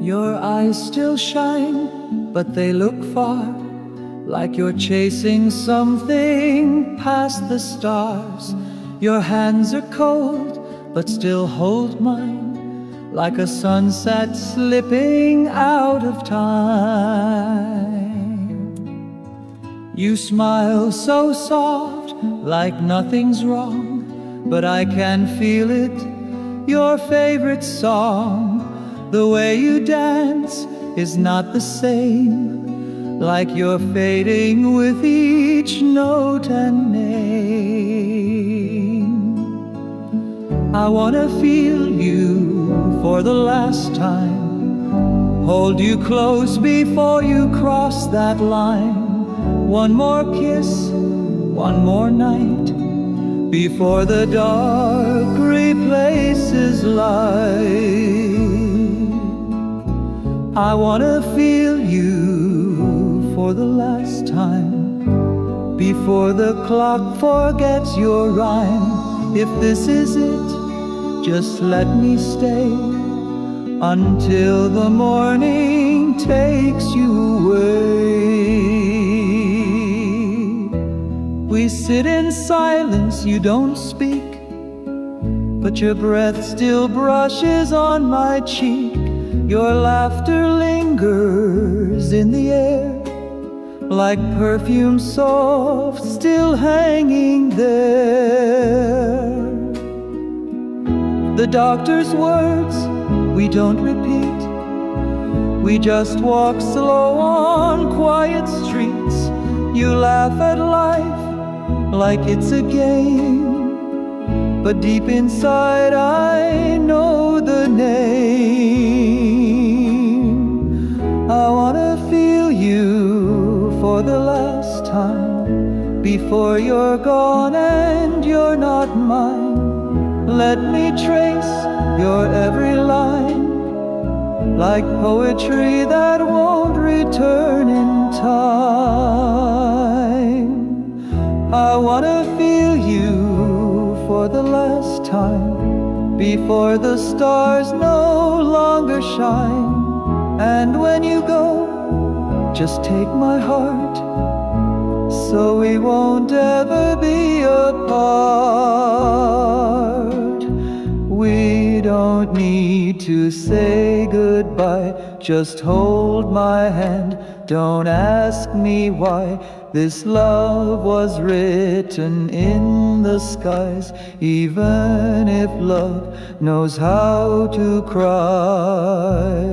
Your eyes still shine, but they look far, like you're chasing something past the stars. Your hands are cold, but still hold mine, like a sunset slipping out of time. You smile so soft, like nothing's wrong, but I can feel it, your favorite song. The way you dance is not the same, like you're fading with each note and name. I wanna feel you for the last time, hold you close before you cross that line. One more kiss, one more night, before the dark replaces light. I wanna feel you for the last time, before the clock forgets your rhyme. If this is it, just let me stay until the morning takes you away. We sit in silence, you don't speak, but your breath still brushes on my cheek. Your laughter lingers in the air, like perfume soft still hanging there. The doctor's words we don't repeat, we just walk slow on quiet streets. You laugh at life like it's a game, but deep inside I know the name. I wanna feel you for the last time, before you're gone and you're not mine. Let me trace your every line, like poetry that won't return in time. I wanna feel you for the last time, before the stars no longer shine. And when you go, just take my heart, so we won't ever be apart. We don't need to say goodbye, just hold my hand. Don't ask me why. This love was written in the skies, even if love knows how to cry.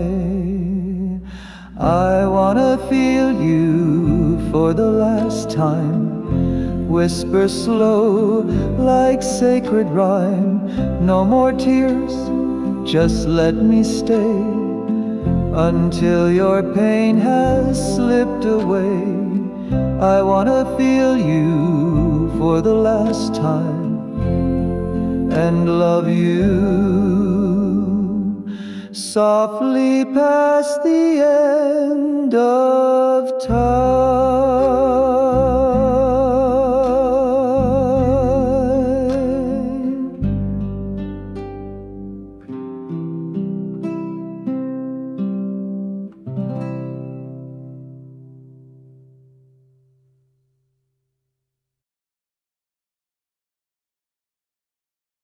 I wanna feel you for the last time, whisper slow like sacred rhyme. No more tears, just let me stay until your pain has slipped away. I wanna feel you for the last time and love you softly past the end of time.